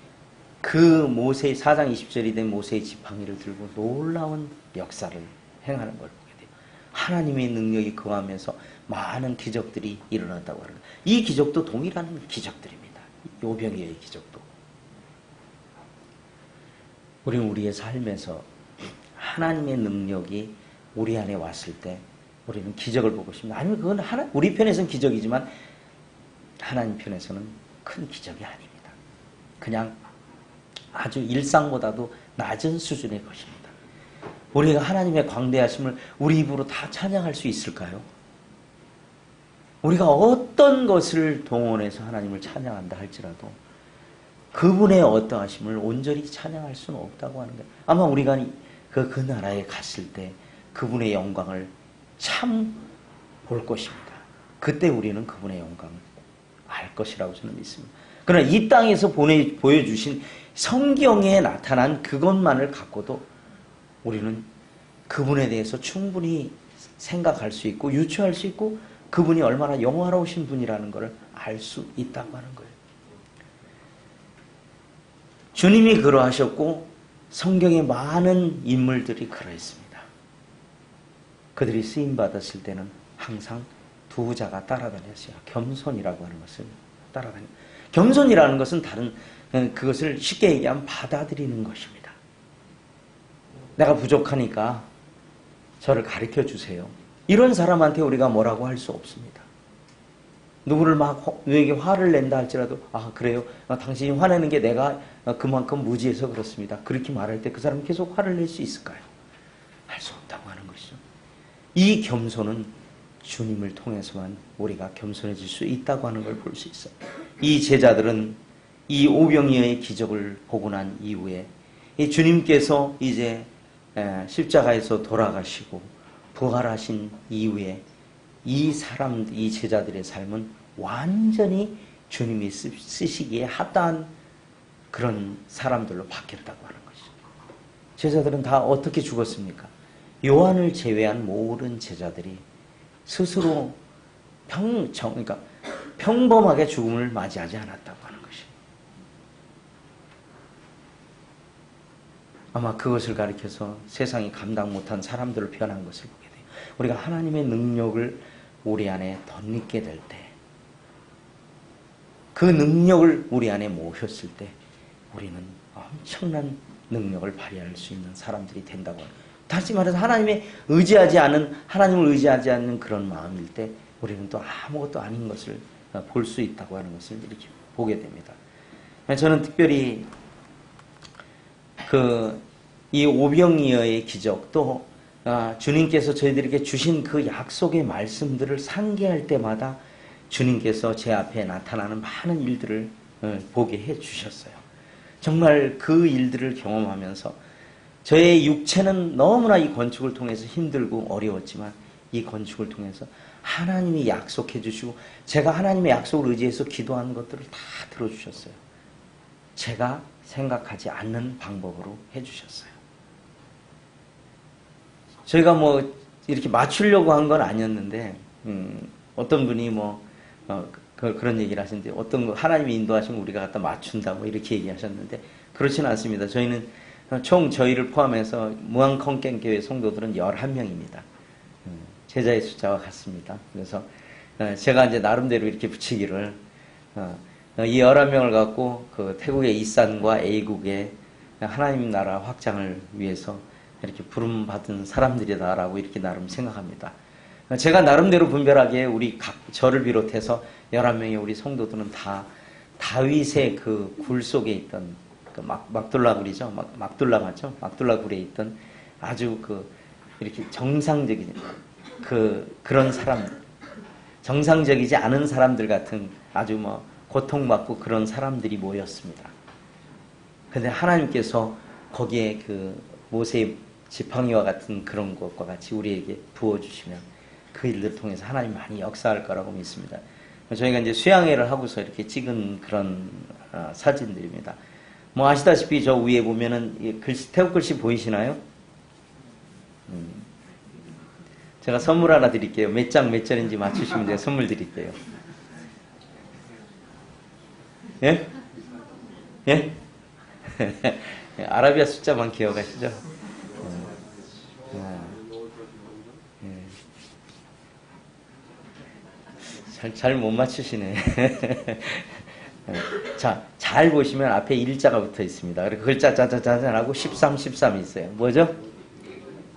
그 모세의 4장 20절이 된 모세의 지팡이를 들고 놀라운 역사를 행하는 걸 보게 돼요. 하나님의 능력이 거하면서 많은 기적들이 일어났다고 하는 거예요. 이 기적도 동일한 기적들입니다. 오병이어의 기적도. 우리는 우리의 삶에서 하나님의 능력이 우리 안에 왔을 때 우리는 기적을 보고 싶습니다. 아니면 그건 우리 편에서는 기적이지만 하나님 편에서는 큰 기적이 아닙니다. 그냥 아주 일상보다도 낮은 수준의 것입니다. 우리가 하나님의 광대하심을 우리 입으로 다 찬양할 수 있을까요? 우리가 어떤 것을 동원해서 하나님을 찬양한다 할지라도 그분의 어떠하심을 온전히 찬양할 수는 없다고 하는 거예요. 아마 우리가 그 나라에 갔을 때 그분의 영광을 참 볼 것입니다. 그때 우리는 그분의 영광을 알 것이라고 저는 믿습니다. 그러나 이 땅에서 보여주신 성경에 나타난 그것만을 갖고도 우리는 그분에 대해서 충분히 생각할 수 있고 유추할 수 있고 그분이 얼마나 영화로우신 분이라는 것을 알 수 있다고 하는 거예요. 주님이 그러하셨고 성경에 많은 인물들이 그러했습니다. 그들이 쓰임받았을 때는 항상 두 자가 따라다녔어요. 겸손이라고 하는 것을 따라다녀. 겸손이라는 것은 그것을 쉽게 얘기하면 받아들이는 것입니다. 내가 부족하니까 저를 가르쳐 주세요. 이런 사람한테 우리가 뭐라고 할 수 없습니다. 누구를 누구에게 화를 낸다 할지라도 그래요? 당신이 화내는 게 내가 그만큼 무지해서 그렇습니다. 그렇게 말할 때 그 사람이 계속 화를 낼 수 있을까요? 할 수 없다고 하는 것이죠. 이 겸손은 주님을 통해서만 우리가 겸손해질 수 있다고 하는 걸 볼 수 있어요. 이 제자들은 이 오병이어의 기적을 보고 난 이후에 이 주님께서 이제 십자가에서 돌아가시고 부활하신 이후에 이 제자들의 삶은 완전히 주님이 쓰시기에 합당한 그런 사람들로 바뀌었다고 하는 것이죠. 제자들은 다 어떻게 죽었습니까? 요한을 제외한 모든 제자들이 스스로 그러니까 평범하게 죽음을 맞이하지 않았다고 하는 것이에요. 아마 그것을 가리켜서 세상이 감당 못한 사람들을 변한 것을 보게 돼요. 우리가 하나님의 능력을 우리 안에 덧입게 될 때, 그 능력을 우리 안에 모셨을 때 우리는 엄청난 능력을 발휘할 수 있는 사람들이 된다고 합니다. 다시 말해서 하나님을 의지하지 않는 그런 마음일 때 우리는 또 아무것도 아닌 것을 볼 수 있다고 하는 것을 이렇게 보게 됩니다. 저는 특별히 이 오병이어의 기적, 또 주님께서 저희들에게 주신 그 약속의 말씀들을 상기할 때마다 주님께서 제 앞에 나타나는 많은 일들을 보게 해 주셨어요. 정말 그 일들을 경험하면서 저의 육체는 너무나 이 건축을 통해서 힘들고 어려웠지만 이 건축을 통해서 하나님이 약속해 주시고 제가 하나님의 약속을 의지해서 기도하는 것들을 다 들어주셨어요. 제가 생각하지 않는 방법으로 해주셨어요. 저희가 뭐 이렇게 맞추려고 한 건 아니었는데 어떤 분이 그런 얘기를 하시는데 하나님이 인도하시면 우리가 갖다 맞춘다 이렇게 얘기하셨는데 그렇지는 않습니다. 저희는 총 저희를 포함해서 무한컨텐교회 성도들은 11명입니다. 제자의 숫자와 같습니다. 그래서 제가 이제 나름대로 이렇게 붙이기를 이 11명을 갖고 그 태국의 이산과 A국의 하나님 나라 확장을 위해서 이렇게 부름받은 사람들이다라고 이렇게 나름 생각합니다. 제가 나름대로 분별하기에 저를 비롯해서 11명의 우리 성도들은 다 다윗의 그 굴 속에 있던 막둘라 굴이죠. 막둘라 맞죠? 막둘라 굴에 있던 아주 이렇게 정상적인 그런 사람, 정상적이지 않은 사람들 같은 아주 고통받고 그런 사람들이 모였습니다. 근데 하나님께서 거기에 모세의 지팡이와 같은 그런 것과 같이 우리에게 부어주시면 그 일을 통해서 하나님 많이 역사할 거라고 믿습니다. 저희가 이제 수양회를 하고서 이렇게 찍은 그런 사진들입니다. 아시다시피 저 위에 보면은 태국 글씨 보이시나요? 제가 선물 하나 드릴게요. 몇 장 몇 절인지 맞추시면 제가 선물 드릴게요. 예? 예? 아라비아 숫자만 기억하시죠? 잘 못 맞추시네. 자, 잘 보시면 앞에 일자가 붙어 있습니다. 그리고 글자 짜자자자하고 13, 13이 있어요. 뭐죠?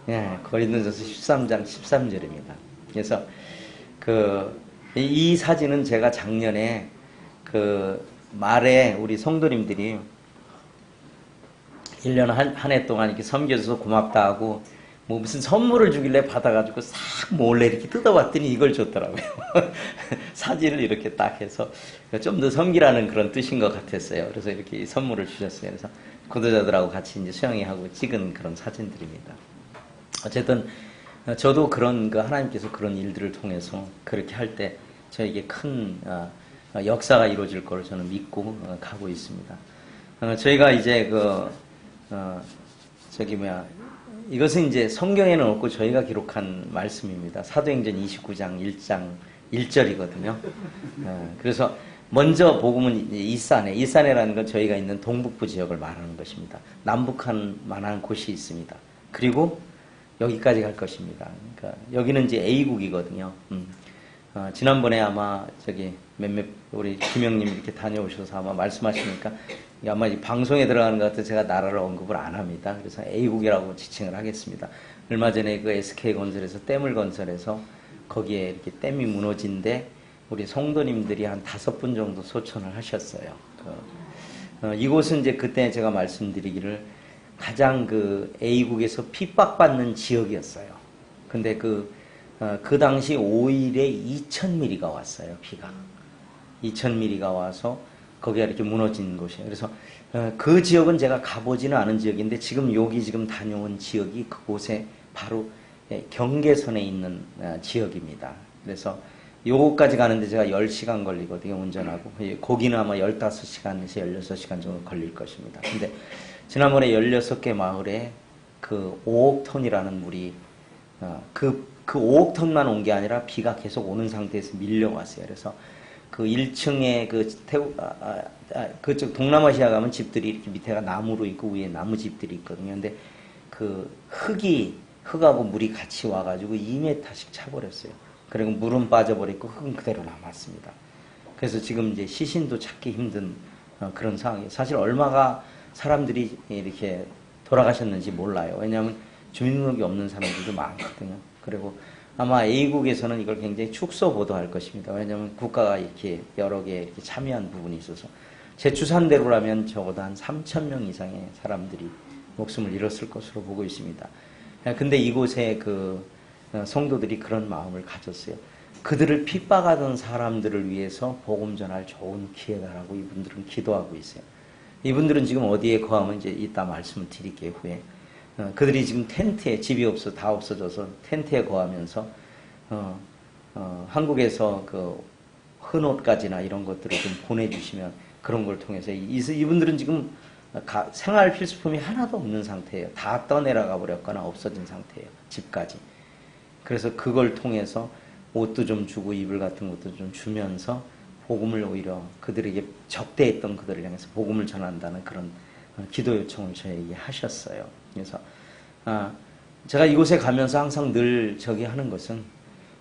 예, 고린도전서 13장 13절입니다. 그래서 이 사진은 제가 작년에 말에 우리 성도님들이 1년 한 해 동안 이렇게 섬겨줘서 고맙다 하고 무슨 선물을 주길래 받아가지고 싹 몰래 이렇게 뜯어봤더니 이걸 줬더라고요. 사진을 이렇게 딱 해서 좀 더 섬기라는 그런 뜻인 것 같았어요. 그래서 이렇게 선물을 주셨어요. 그래서 구도자들하고 같이 이제 수양회하고 찍은 그런 사진들입니다. 어쨌든 저도 하나님께서 그런 일들을 통해서 그렇게 할 때 저에게 큰 역사가 이루어질 거를 저는 믿고 가고 있습니다. 저희가 이제 이것은 이제 성경에는 없고 저희가 기록한 말씀입니다. 사도행전 29장 1장 1절이거든요. 그래서 먼저 복음은 이산해라는 건 저희가 있는 동북부 지역을 말하는 것입니다. 남북한만한 곳이 있습니다. 그리고 여기까지 갈 것입니다. 그러니까 여기는 이제 A국이거든요. 지난번에 아마 우리 김영님 이렇게 다녀오셔서 아마 말씀하시니까 아마 이 방송에 들어가는 것 같아서 제가 나라를 언급을 안 합니다. 그래서 A국이라고 지칭을 하겠습니다. 얼마 전에 SK건설에서 댐을 건설해서 거기에 이렇게 댐이 무너진데 우리 성도님들이 한 5분 정도 소천을 하셨어요. 이곳은 이제 그때 제가 말씀드리기를 가장 A국에서 핍박받는 지역이었어요. 근데 그 당시 5일에 2000mm가 왔어요, 비가. 2000mm가 와서 거기가 이렇게 무너진 곳이에요. 그래서 그 지역은 제가 가보지는 않은 지역인데 지금 다녀온 지역이 그곳에 바로 경계선에 있는 지역입니다. 그래서 요거까지 가는데 제가 10시간 걸리거든요, 운전하고. 거기는 아마 15시간에서 16시간 정도 걸릴 것입니다. 근데 지난번에 16개 마을에 5억 톤이라는 물이 그 5억 톤만 온 게 아니라 비가 계속 오는 상태에서 밀려왔어요. 그래서 그 1층에 그쪽 동남아시아 가면 집들이 이렇게 밑에가 나무로 있고 위에 나무 집들이 있거든요. 근데 그 흙하고 물이 같이 와가지고 2m씩 차버렸어요. 그리고 물은 빠져버렸고 흙은 그대로 남았습니다. 그래서 지금 이제 시신도 찾기 힘든 그런 상황이에요. 사실 얼마가 사람들이 이렇게 돌아가셨는지 몰라요. 왜냐하면 주민등록이 없는 사람들도 많거든요. 그리고 아마 A국에서는 이걸 굉장히 축소 보도할 것입니다. 왜냐하면 국가가 이렇게 여러 개 이렇게 참여한 부분이 있어서 제 추산대로라면 적어도 한 3,000명 이상의 사람들이 목숨을 잃었을 것으로 보고 있습니다. 근데 이곳에 그 성도들이 그런 마음을 가졌어요. 그들을 핍박하던 사람들을 위해서 복음 전할 좋은 기회다라고 이분들은 기도하고 있어요. 이분들은 지금 어디에 거하면 이제 이따 말씀을 드릴게요, 후에. 그들이 지금 텐트에, 집이 다 없어져서 텐트에 거하면서, 한국에서 그 헌옷까지나 이런 것들을 좀 보내주시면 그런 걸 통해서 이분들은 지금 생활 필수품이 하나도 없는 상태예요. 다 떠내려가 버렸거나 없어진 상태예요. 집까지. 그래서 그걸 통해서 옷도 좀 주고 이불 같은 것도 좀 주면서 복음을 오히려 그들에게 적대했던 그들을 향해서 복음을 전한다는 그런 기도 요청을 저에게 하셨어요. 그래서 제가 이곳에 가면서 항상 늘 저기 하는 것은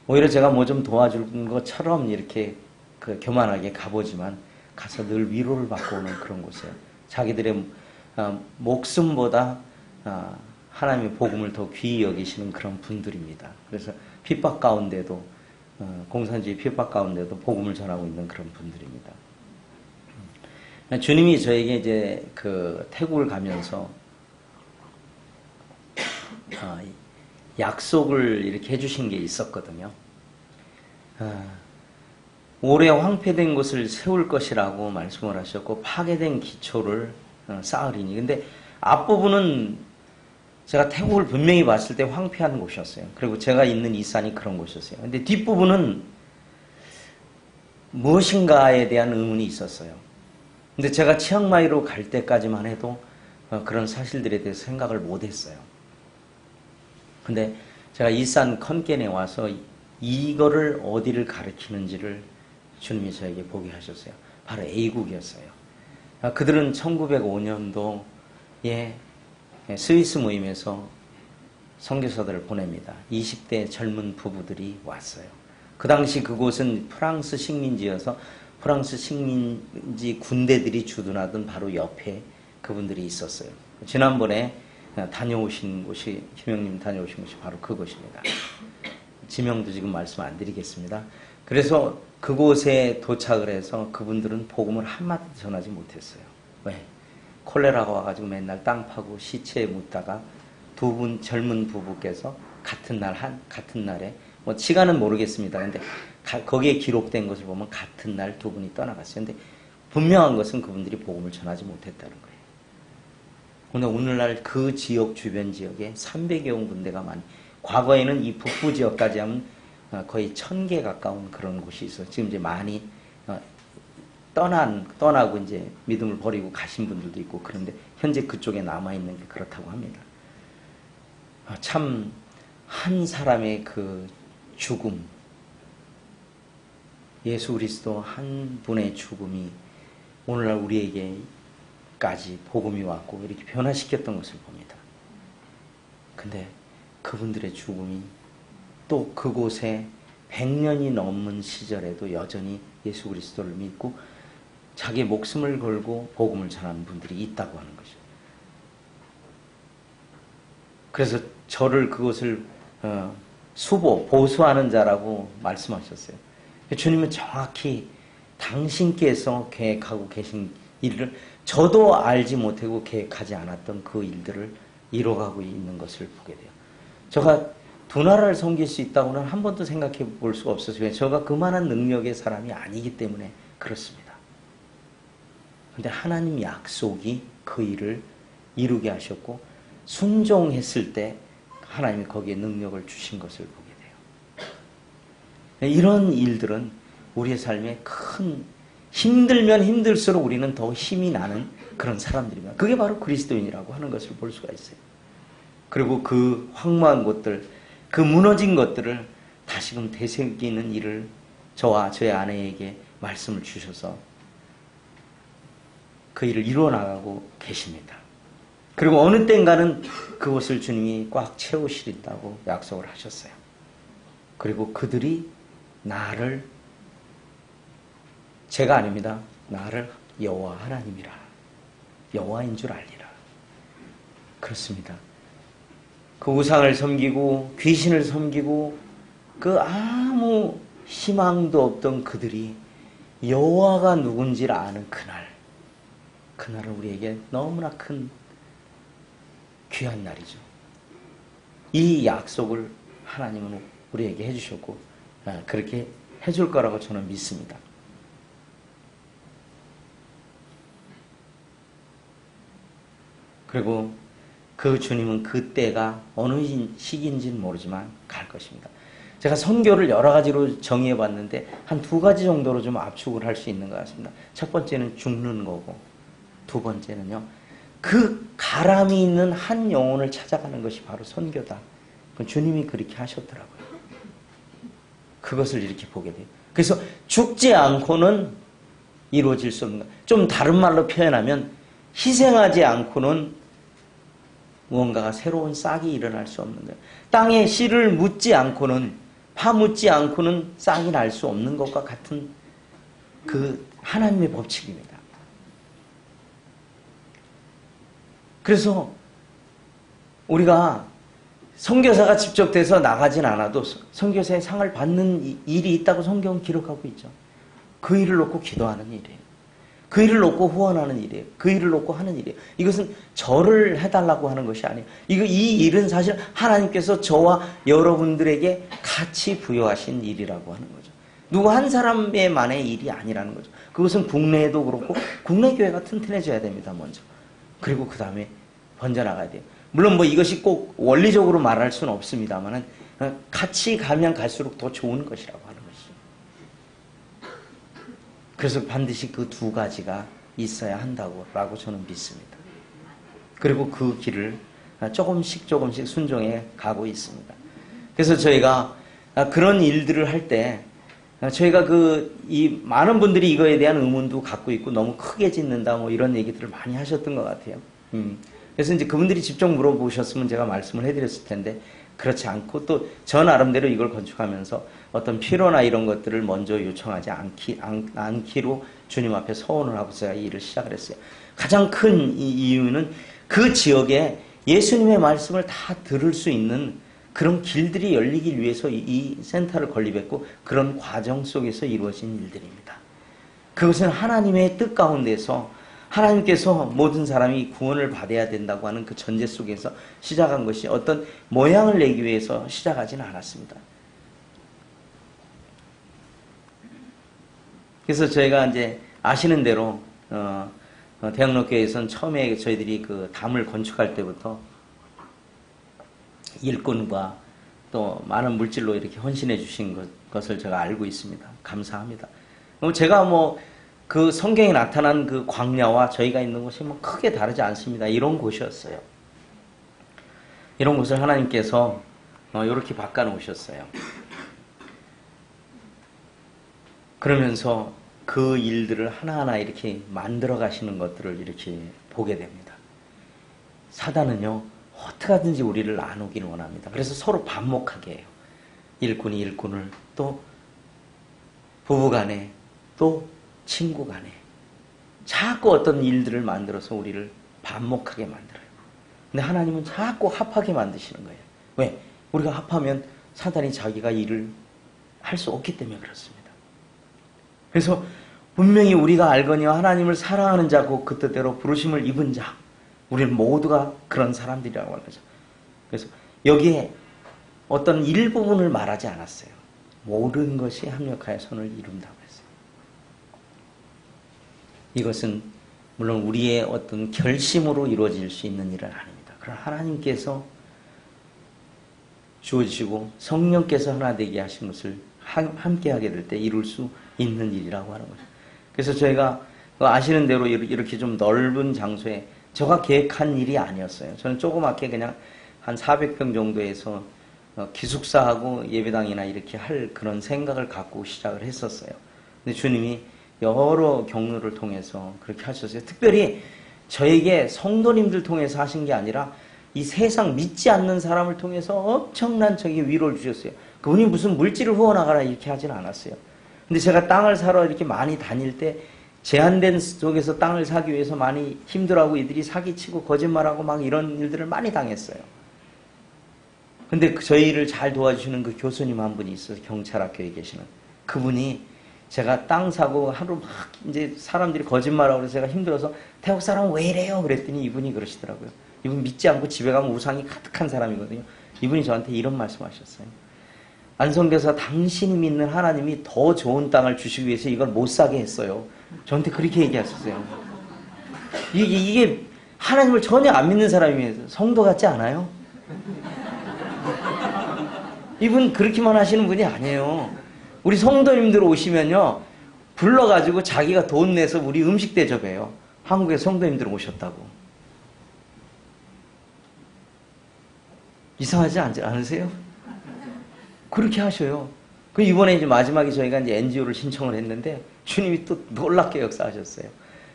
오히려 제가 뭐 좀 도와줄 것처럼 이렇게 그 교만하게 가보지만 가서 늘 위로를 받고 오는 그런 곳이에요. 자기들의 목숨보다 하나님의 복음을 더 귀히 여기시는 그런 분들입니다. 그래서 핍박 가운데도 공산주의 핍박 가운데도 복음을 전하고 있는 그런 분들입니다. 주님이 저에게 이제 그 태국을 가면서 약속을 이렇게 해주신 게 있었거든요. 올해 황폐된 것을 세울 것이라고 말씀을 하셨고 파괴된 기초를 쌓으리니. 근데 앞부분은 제가 태국을 분명히 봤을 때 황폐한 곳이었어요. 그리고 제가 있는 이 산이 그런 곳이었어요. 근데 뒷부분은 무엇인가에 대한 의문이 있었어요. 근데 제가 치앙마이로 갈 때까지만 해도 그런 사실들에 대해서 생각을 못했어요. 근데 제가 이 산 컨켄에 와서 이거를 어디를 가리키는지를 주님이 저에게 보게 하셨어요. 바로 A국이었어요. 그들은 1905년도에 스위스 모임에서 선교사들을 보냅니다. 20대 젊은 부부들이 왔어요. 그 당시 그곳은 프랑스 식민지여서 프랑스 식민지 군대들이 주둔하던 바로 옆에 그분들이 있었어요. 지난번에 다녀오신 곳이, 김영님 다녀오신 곳이 바로 그곳입니다. 지명도 지금 말씀 안 드리겠습니다. 그래서 그곳에 도착을 해서 그분들은 복음을 한마디 전하지 못했어요. 왜? 콜레라가 와가지고 맨날 땅 파고 시체에 묻다가 두 분 젊은 부부께서 같은 날에, 뭐 시간은 모르겠습니다. 근데 거기에 기록된 것을 보면 같은 날 두 분이 떠나갔어요. 근데 분명한 것은 그분들이 복음을 전하지 못했다는 거예요. 근데 오늘날 그 지역, 주변 지역에 300여 군데가 과거에는 이 북부 지역까지 하면 거의 1000개 가까운 그런 곳이 있어요. 지금 이제 많이 떠나고 이제 믿음을 버리고 가신 분들도 있고, 그런데 현재 그쪽에 남아있는 게 그렇다고 합니다. 참, 한 사람의 그 죽음, 예수 그리스도 한 분의 죽음이 오늘날 우리에게까지 복음이 왔고 이렇게 변화시켰던 것을 봅니다. 근데 그분들의 죽음이 또 그곳에 100년이 넘은 시절에도 여전히 예수 그리스도를 믿고 자기 목숨을 걸고 복음을 전하는 분들이 있다고 하는 것이죠. 그래서 저를 그것을 보수하는 자라고 말씀하셨어요. 주님은 정확히 당신께서 계획하고 계신 일을 저도 알지 못하고 계획하지 않았던 그 일들을 이뤄가고 있는 것을 보게 돼요. 제가 두 나라를 섬길 수 있다고는 한 번도 생각해 볼 수가 없었어요. 제가 그만한 능력의 사람이 아니기 때문에 그렇습니다. 근데 하나님 약속이 그 일을 이루게 하셨고 순종했을 때 하나님이 거기에 능력을 주신 것을 보게 돼요. 이런 일들은 우리의 삶에 큰, 힘들면 힘들수록 우리는 더 힘이 나는 그런 사람들입니다. 그게 바로 그리스도인이라고 하는 것을 볼 수가 있어요. 그리고 그 황무한 것들, 그 무너진 것들을 다시금 되새기는 일을 저와 저의 아내에게 말씀을 주셔서 그 일을 이루어 나가고 계십니다. 그리고 어느 땐가는 그곳을 주님이 꽉 채우시린다고 약속을 하셨어요. 그리고 그들이 나를, 제가 아닙니다, 나를 여호와 하나님이라, 여호와인 줄 알리라. 그렇습니다. 그 우상을 섬기고 귀신을 섬기고 그 아무 희망도 없던 그들이 여호와가 누군지를 아는 그날은 우리에게 너무나 큰 귀한 날이죠. 이 약속을 하나님은 우리에게 해주셨고 그렇게 해줄 거라고 저는 믿습니다. 그리고 그 주님은 그때가 어느 시기인지는 모르지만 갈 것입니다. 제가 선교를 여러 가지로 정의해 봤는데 한 두 가지 정도로 좀 압축을 할 수 있는 것 같습니다. 첫 번째는 죽는 거고, 두 번째는요, 그 가람이 있는 한 영혼을 찾아가는 것이 바로 선교다. 주님이 그렇게 하셨더라고요. 그것을 이렇게 보게 돼요. 그래서 죽지 않고는 이루어질 수 없는 것. 좀 다른 말로 표현하면 희생하지 않고는 무언가가 새로운 싹이 일어날 수 없는 거예요. 땅에 씨를 묻지 않고는, 파묻지 않고는 싹이 날 수 없는 것과 같은 그 하나님의 법칙입니다. 그래서 우리가 선교사가 직접 돼서 나가진 않아도 선교사의 상을 받는 일이 있다고 성경은 기록하고 있죠. 그 일을 놓고 기도하는 일이에요. 그 일을 놓고 후원하는 일이에요. 그 일을 놓고 하는 일이에요. 이것은 저를 해달라고 하는 것이 아니에요. 이 일은 사실 하나님께서 저와 여러분들에게 같이 부여하신 일이라고 하는 거죠. 누구 한 사람의만의 일이 아니라는 거죠. 그것은 국내에도 그렇고 국내 교회가 튼튼해져야 됩니다. 먼저. 그리고 그 다음에 번져나가야 돼요. 물론 뭐 이것이 꼭 원리적으로 말할 수는 없습니다만은 같이 가면 갈수록 더 좋은 것이라고 하는 것이죠. 그래서 반드시 그 두 가지가 있어야 한다고 저는 믿습니다. 그리고 그 길을 조금씩 순종해 가고 있습니다. 그래서 저희가 그런 일들을 할 때 저희가 이 많은 분들이 이거에 대한 의문도 갖고 있고 너무 크게 짓는다 뭐 이런 얘기들을 많이 하셨던 것 같아요. 그래서 이제 그분들이 직접 물어보셨으면 제가 말씀을 해드렸을 텐데 그렇지 않고 또 저 나름대로 이걸 건축하면서 어떤 필요나 이런 것들을 먼저 요청하지 않기로 주님 앞에 서원을 하고 제가 이 일을 시작을 했어요. 가장 큰 이유는 그 지역에 예수님의 말씀을 다 들을 수 있는 그런 길들이 열리기 위해서 이 센터를 건립했고 그런 과정 속에서 이루어진 일들입니다. 그것은 하나님의 뜻 가운데서 하나님께서 모든 사람이 구원을 받아야 된다고 하는 그 전제 속에서 시작한 것이 어떤 모양을 내기 위해서 시작하지는 않았습니다. 그래서 저희가 이제 아시는 대로 대학로교회에서는 처음에 저희들이 그 담을 건축할 때부터 일꾼과 또 많은 물질로 이렇게 헌신해 주신 것을 제가 알고 있습니다. 감사합니다. 제가 그 성경에 나타난 그 광야와 저희가 있는 곳이 크게 다르지 않습니다. 이런 곳이었어요. 이런 곳을 하나님께서 이렇게 바꿔놓으셨어요. 그러면서 그 일들을 하나하나 이렇게 만들어 가시는 것들을 이렇게 보게 됩니다. 사단은요, 어떻게 하든지 우리를 나누기를 원합니다. 그래서 서로 반목하게 해요. 일꾼이 일꾼을, 또 부부간에, 또 친구 간에 자꾸 어떤 일들을 만들어서 우리를 반목하게 만들어요. 근데 하나님은 자꾸 합하게 만드시는 거예요. 왜? 우리가 합하면 사단이 자기가 일을 할 수 없기 때문에 그렇습니다. 그래서 분명히 우리가 알거니와 하나님을 사랑하는 자고 그 뜻대로 부르심을 입은 자, 우리는 모두가 그런 사람들이라고 하는 거죠. 그래서 여기에 어떤 일부분을 말하지 않았어요. 모든 것이 합력하여 선을 이룬다고 했어요. 이것은 물론 우리의 어떤 결심으로 이루어질 수 있는 일은 아닙니다. 그러나 하나님께서 주어지시고 성령께서 하나 되게 하신 것을 함께 하게 될 때 이룰 수 있는 일이라고 하는 거죠. 그래서 저희가 아시는 대로 이렇게 좀 넓은 장소에 제가 계획한 일이 아니었어요. 저는 조그맣게 그냥 한 400평 정도에서 기숙사하고 예배당이나 이렇게 할 그런 생각을 갖고 시작을 했었어요. 근데 주님이 여러 경로를 통해서 그렇게 하셨어요. 특별히 저에게 성도님들 통해서 하신 게 아니라 이 세상 믿지 않는 사람을 통해서 엄청난 저기 위로를 주셨어요. 그분이 무슨 물질을 후원하거나 이렇게 하진 않았어요. 근데 제가 땅을 사러 이렇게 많이 다닐 때 제한된 속에서 땅을 사기 위해서 많이 힘들어하고 이들이 사기치고 거짓말하고 막 이런 일들을 많이 당했어요. 근데 저희를 잘 도와주시는 그 교수님 한 분이 있어서 경찰학교에 계시는 그분이 제가 땅 사고 하루 막 이제 사람들이 거짓말하고 그래서 제가 힘들어서 태국 사람은 왜 이래요? 그랬더니 이분이 그러시더라고요. 이분 믿지 않고 집에 가면 우상이 가득한 사람이거든요. 이분이 저한테 이런 말씀하셨어요. 안성교사 당신이 믿는 하나님이 더 좋은 땅을 주시기 위해서 이걸 못 사게 했어요. 저한테 그렇게 얘기하셨어요. 이게 하나님을 전혀 안 믿는 사람이 성도 같지 않아요? 이분 그렇게만 하시는 분이 아니에요. 우리 성도님들 오시면요, 불러가지고 자기가 돈 내서 우리 음식 대접해요. 한국에 성도님들 오셨다고. 이상하지 않으세요? 그렇게 하셔요. 그 이번에 이제 마지막에 저희가 이제 NGO를 신청을 했는데 주님이 또 놀랍게 역사하셨어요.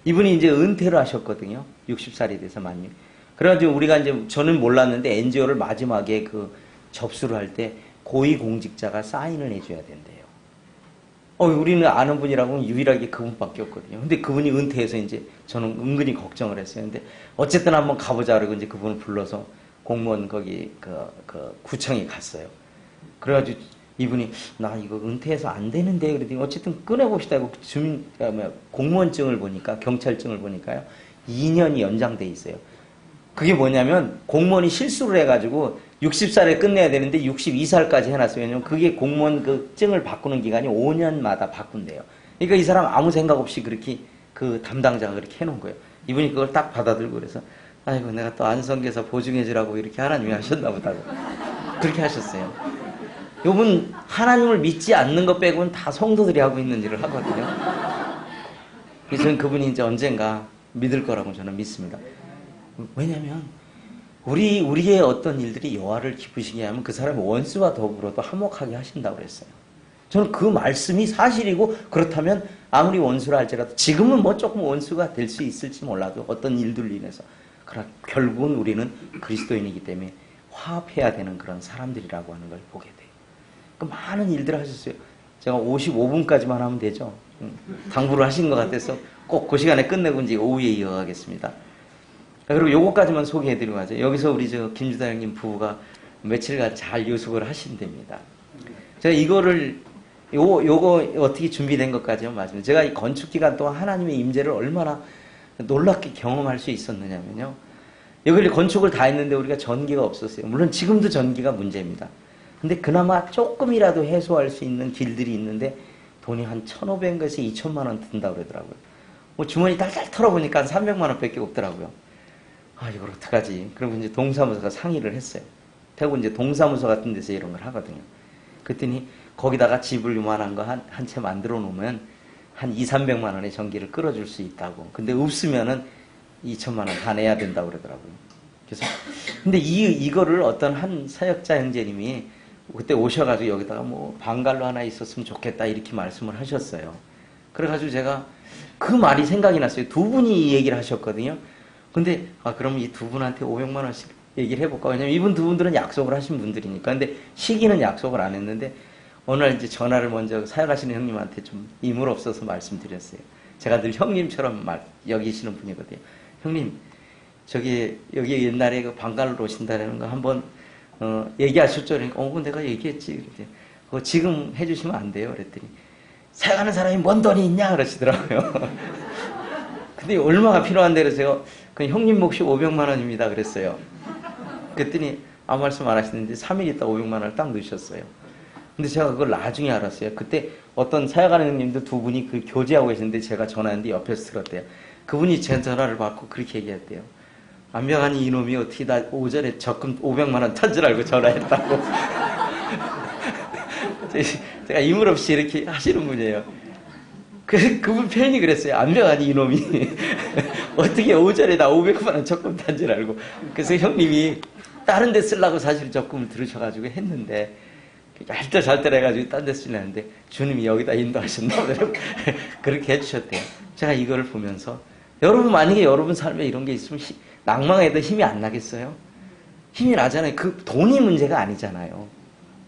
이분이 이제 은퇴를 하셨거든요. 60살이 돼서 만유. 그래가지고 우리가 이제 저는 몰랐는데 NGO를 마지막에 그 접수를 할 때 고위공직자가 사인을 해줘야 된대요. 우리는 아는 분이라고는 유일하게 그분밖에 없거든요. 근데 그분이 은퇴해서 이제 저는 은근히 걱정을 했어요. 근데 어쨌든 한번 가보자 그러고 이제 그분을 불러서 공무원 거기 그 구청에 갔어요. 그래가지고 이분이 나 이거 은퇴해서 안 되는데 그랬더니 어쨌든 꺼내봅시다 하고 공무원증을 보니까 경찰증을 보니까요 2년이 연장돼 있어요. 그게 뭐냐면 공무원이 실수를 해가지고 60살에 끝내야 되는데 62살까지 해놨어요. 왜냐면 그게 공무원 그 증을 바꾸는 기간이 5년마다 바꾼대요. 그러니까 이 사람 아무 생각 없이 그렇게 그 담당자가 그렇게 해놓은 거예요. 이분이 그걸 딱 받아들고 그래서 아이고 내가 또 안성교사 보증해주라고 이렇게 하나님이 하셨나 보다고 그렇게 하셨어요. 이분 하나님을 믿지 않는 것 빼고는 다 성도들이 하고 있는 일을 하거든요. 그래서 저는 그분이 이제 언젠가 믿을 거라고 저는 믿습니다. 왜냐면 우리의 어떤 일들이 여호와를 기쁘시게 하면 그 사람의 원수와 더불어도 화목하게 하신다고 그랬어요. 저는 그 말씀이 사실이고 그렇다면 아무리 원수라 할지라도 지금은 뭐 조금 원수가 될 수 있을지 몰라도 어떤 일들로 인해서 그러나 결국은 우리는 그리스도인이기 때문에 화합해야 되는 그런 사람들이라고 하는 걸 보게 돼요. 그 많은 일들을 하셨어요. 제가 55분까지만 하면 되죠. 당부를 하신 것 같아서 꼭 그 시간에 끝내고 이제 오후에 이어가겠습니다. 그리고 요거까지만 소개해드리고 가죠. 여기서 우리 김주다 형님 부부가 며칠간 잘 유숙을 하신답니다. 제가 이거를 요거 어떻게 준비된 것까지만 말씀드려요. 제가 이 건축 기간 동안 하나님의 임재를 얼마나 놀랍게 경험할 수 있었느냐면요. 여기 건축을 다 했는데 우리가 전기가 없었어요. 물론 지금도 전기가 문제입니다. 근데 그나마 조금이라도 해소할 수 있는 길들이 있는데 돈이 한 1,500에서 2,000만 원 든다고 그러더라고요. 뭐 주머니 달달 털어보니까 한 300만 원밖에 없더라고요. 아, 이걸 어떡하지? 그러고 이제 동사무소가 상의를 했어요. 태국 이제 동사무소 같은 데서 이런 걸 하거든요. 그랬더니 거기다가 집을 요만한 거 한 채 만들어 놓으면 한 200~300만 원의 전기를 끌어줄 수 있다고. 근데 없으면은 2,000만 원 다 내야 된다고 그러더라고요. 그래서 근데 이거를 어떤 한 사역자 형제님이 그때 오셔가지고 여기다가 뭐 방갈로 하나 있었으면 좋겠다 이렇게 말씀을 하셨어요. 그래가지고 제가 그 말이 생각이 났어요. 두 분이 이 얘기를 하셨거든요. 근데 그럼 이 두 분한테 500만 원씩 얘기를 해볼까? 왜냐면 이분 두 분들은 약속을 하신 분들이니까. 근데 시기는 약속을 안 했는데 오늘 이제 전화를 먼저 사역하시는 형님한테 좀 임을 없어서 말씀드렸어요. 제가 늘 형님처럼 여기시는 분이거든요. 형님, 여기 옛날에 그 방갈로 오신다는 거 한번 얘기하실 줄 알니까 내가 얘기했지. 그랬더니 그거 지금 해주시면 안 돼요. 그랬더니 사역하는 사람이 뭔 돈이 있냐 그러시더라고요. 근데 얼마가 필요한데 그래서 그 형님 몫이 500만 원입니다 그랬어요. 그랬더니 아무 말씀 안 하시는데 3일 있다 500만 원을 딱 넣으셨어요. 근데 제가 그걸 나중에 알았어요. 그때 어떤 사역하는 형님도 두 분이 그 교제하고 계시는데 제가 전화했는데 옆에서 들었대요. 그분이 제 전화를 받고 그렇게 얘기했대요. 안병환이 이놈이 어떻게 나 오전에 적금 500만 원 탄 줄 알고 전화했다고. 제가 임을 없이 이렇게 하시는 분이에요. 그분 편히 그랬어요. 안병환이 이놈이 어떻게 오전에 나 500만 원 적금 탄 줄 알고. 그래서 형님이 다른 데 쓰려고 사실 적금을 들으셔가지고 했는데 잘 때 해가지고 딴 데 쓰려는데 주님이 여기다 인도하셨나 보더라고요. 그렇게 해주셨대요. 제가 이거를 보면서 여러분 만약에 여러분 삶에 이런 게 있으면 낭망해도 힘이 안 나겠어요? 힘이 나잖아요. 그 돈이 문제가 아니잖아요.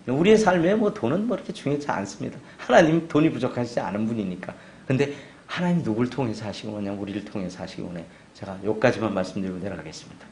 우리의 삶에 뭐 돈은 뭐 이렇게 중요치 않습니다. 하나님 돈이 부족하시지 않은 분이니까. 근데 하나님 누굴 통해서 하시고 그냥 우리를 통해서 하시고 그냥 제가 여기까지만 말씀드리고 내려가겠습니다.